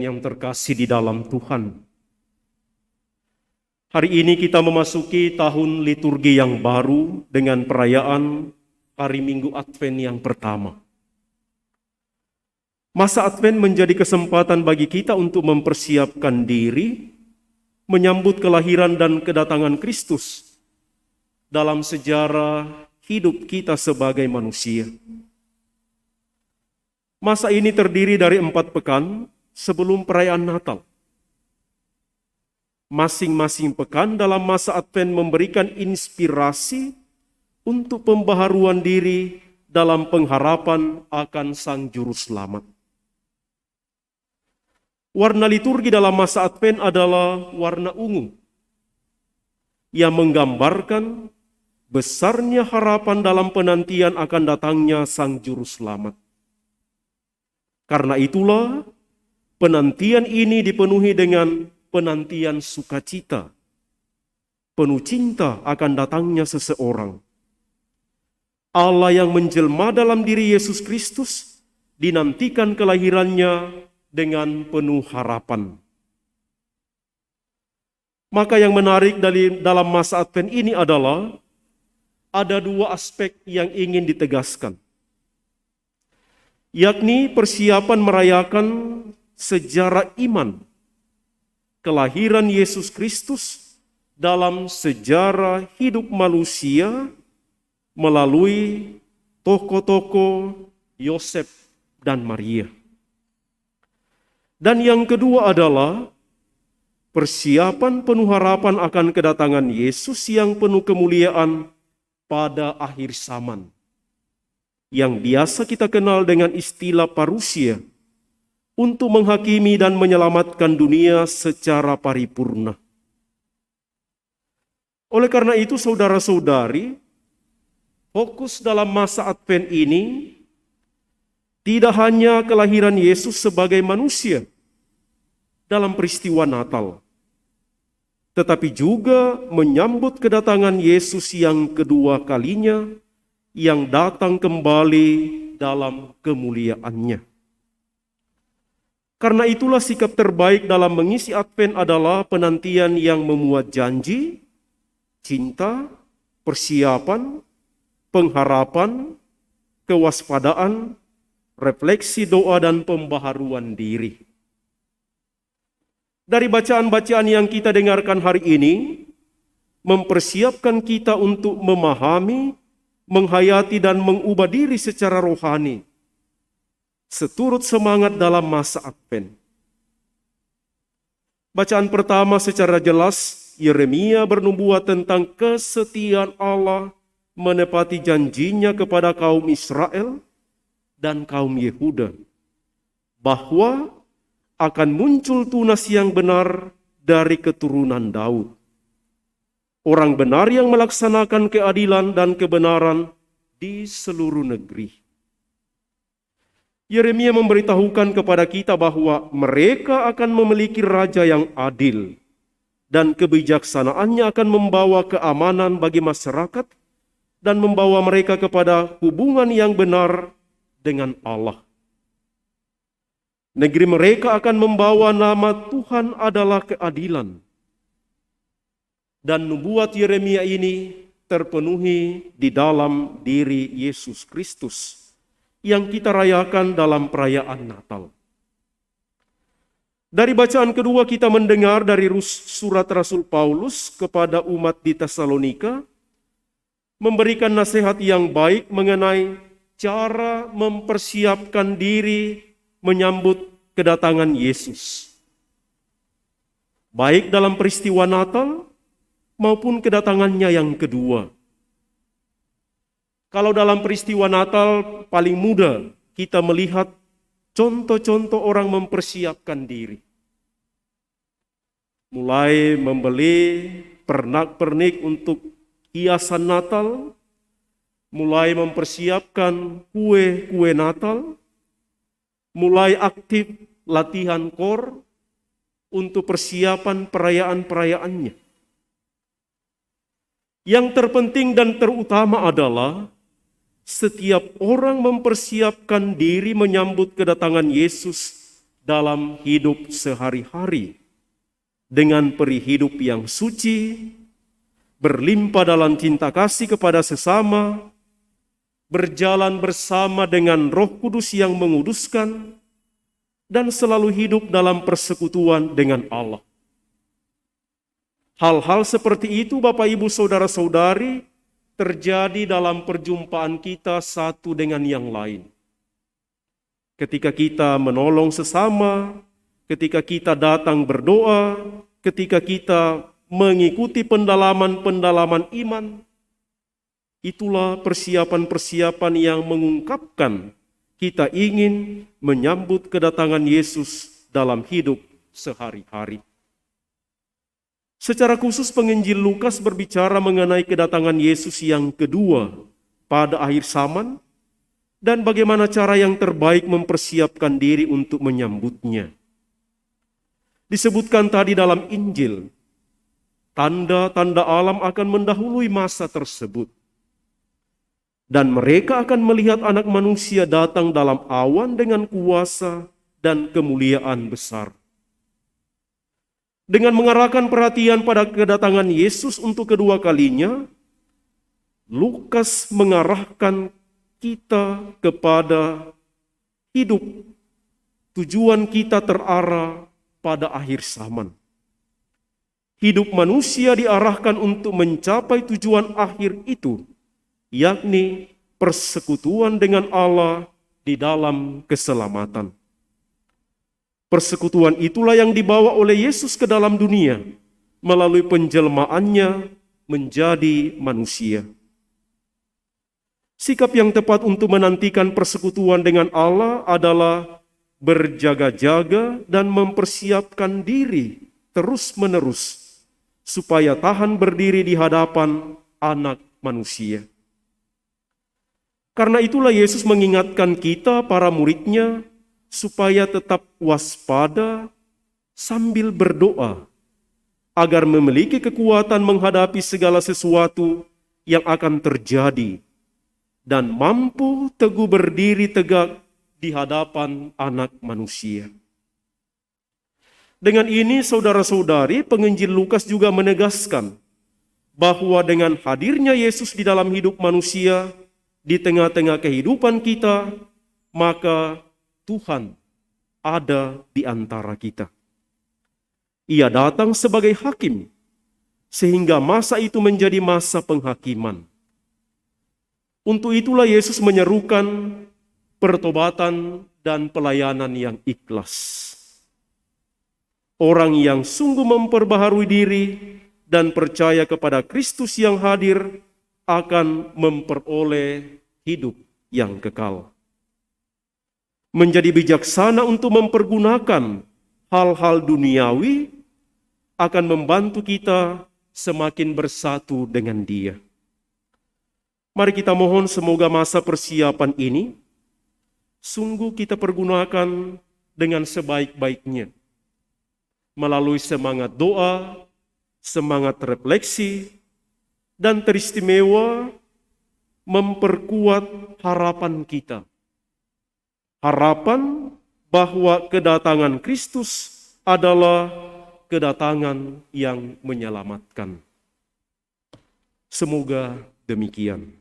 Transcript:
Yang terkasih di dalam Tuhan, hari ini kita memasuki tahun liturgi yang baru dengan perayaan hari Minggu Advent yang pertama. Masa Advent menjadi kesempatan bagi kita untuk mempersiapkan diri, menyambut kelahiran dan kedatangan Kristus dalam sejarah hidup kita sebagai manusia. Masa ini terdiri dari 4 pekan sebelum perayaan Natal. Masing-masing pekan dalam masa Advent memberikan inspirasi untuk pembaharuan diri dalam pengharapan akan Sang Juru Selamat. Warna liturgi dalam masa Advent adalah warna ungu yang menggambarkan besarnya harapan dalam penantian akan datangnya Sang Juru Selamat. Karena itulah penantian ini dipenuhi dengan penantian sukacita, penuh cinta akan datangnya seseorang. Allah yang menjelma dalam diri Yesus Kristus dinantikan kelahirannya dengan penuh harapan. Maka yang menarik dalam masa Advent ini adalah ada 2 aspek yang ingin ditegaskan, yakni persiapan merayakan sejarah iman kelahiran Yesus Kristus dalam sejarah hidup manusia melalui tokoh-tokoh Yosef dan Maria. Dan yang kedua adalah persiapan penuh harapan akan kedatangan Yesus yang penuh kemuliaan pada akhir zaman, yang biasa kita kenal dengan istilah parusia, untuk menghakimi dan menyelamatkan dunia secara paripurna. Oleh karena itu, saudara-saudari, fokus dalam masa Advent ini tidak hanya kelahiran Yesus sebagai manusia dalam peristiwa Natal, tetapi juga menyambut kedatangan Yesus yang kedua kalinya yang datang kembali dalam kemuliaannya. Karena itulah sikap terbaik dalam mengisi Advent adalah penantian yang memuat janji, cinta, persiapan, pengharapan, kewaspadaan, refleksi doa dan pembaharuan diri. Dari bacaan-bacaan yang kita dengarkan hari ini, mempersiapkan kita untuk memahami, menghayati dan mengubah diri secara rohani, seturut semangat dalam masa Advent. Bacaan pertama secara jelas, Yeremia bernubuat tentang kesetiaan Allah menepati janjinya kepada kaum Israel dan kaum Yehuda, bahwa akan muncul tunas yang benar dari keturunan Daud. Orang benar yang melaksanakan keadilan dan kebenaran di seluruh negeri. Yeremia memberitahukan kepada kita bahwa mereka akan memiliki raja yang adil dan kebijaksanaannya akan membawa keamanan bagi masyarakat dan membawa mereka kepada hubungan yang benar dengan Allah. Negeri mereka akan membawa nama Tuhan adalah keadilan. Dan nubuat Yeremia ini terpenuhi di dalam diri Yesus Kristus yang kita rayakan dalam perayaan Natal. Dari bacaan kedua kita mendengar dari surat Rasul Paulus kepada umat di Tesalonika, memberikan nasihat yang baik mengenai cara mempersiapkan diri menyambut kedatangan Yesus, baik dalam peristiwa Natal maupun kedatangannya yang kedua. Kalau dalam peristiwa Natal paling mudah kita melihat contoh-contoh orang mempersiapkan diri. Mulai membeli pernak-pernik untuk hiasan Natal, mulai mempersiapkan kue-kue Natal, mulai aktif latihan kor untuk persiapan perayaan-perayaannya. Yang terpenting dan terutama adalah setiap orang mempersiapkan diri menyambut kedatangan Yesus dalam hidup sehari-hari dengan peri hidup yang suci, berlimpah dalam cinta kasih kepada sesama, berjalan bersama dengan Roh Kudus yang menguduskan, dan selalu hidup dalam persekutuan dengan Allah. Hal-hal seperti itu, Bapak, Ibu, Saudara-saudari, terjadi dalam perjumpaan kita satu dengan yang lain. Ketika kita menolong sesama, ketika kita datang berdoa, ketika kita mengikuti pendalaman-pendalaman iman, itulah persiapan-persiapan yang mengungkapkan kita ingin menyambut kedatangan Yesus dalam hidup sehari-hari. Secara khusus penginjil Lukas berbicara mengenai kedatangan Yesus yang kedua pada akhir zaman, dan bagaimana cara yang terbaik mempersiapkan diri untuk menyambutnya. Disebutkan tadi dalam Injil, tanda-tanda alam akan mendahului masa tersebut. Dan mereka akan melihat Anak Manusia datang dalam awan dengan kuasa dan kemuliaan besar. Dengan mengarahkan perhatian pada kedatangan Yesus untuk kedua kalinya, Lukas mengarahkan kita kepada hidup. Tujuan kita terarah pada akhir zaman. Hidup manusia diarahkan untuk mencapai tujuan akhir itu, yakni persekutuan dengan Allah di dalam keselamatan. Persekutuan itulah yang dibawa oleh Yesus ke dalam dunia melalui penjelmaannya menjadi manusia. Sikap yang tepat untuk menantikan persekutuan dengan Allah adalah berjaga-jaga dan mempersiapkan diri terus-menerus supaya tahan berdiri di hadapan Anak Manusia. Karena itulah Yesus mengingatkan kita, para murid-Nya, supaya tetap waspada sambil berdoa, agar memiliki kekuatan menghadapi segala sesuatu yang akan terjadi, dan mampu teguh berdiri tegak di hadapan Anak Manusia. Dengan ini, saudara-saudari, penginjil Lukas juga menegaskan bahwa dengan hadirnya Yesus di dalam hidup manusia, di tengah-tengah kehidupan kita, maka Tuhan ada di antara kita. Ia datang sebagai hakim, sehingga masa itu menjadi masa penghakiman. Untuk itulah Yesus menyerukan pertobatan dan pelayanan yang ikhlas. Orang yang sungguh memperbaharui diri dan percaya kepada Kristus yang hadir akan memperoleh hidup yang kekal. Menjadi bijaksana untuk mempergunakan hal-hal duniawi akan membantu kita semakin bersatu dengan Dia. Mari kita mohon semoga masa persiapan ini sungguh kita pergunakan dengan sebaik-baiknya, melalui semangat doa, semangat refleksi, dan teristimewa memperkuat harapan kita. Harapan bahwa kedatangan Kristus adalah kedatangan yang menyelamatkan. Semoga demikian.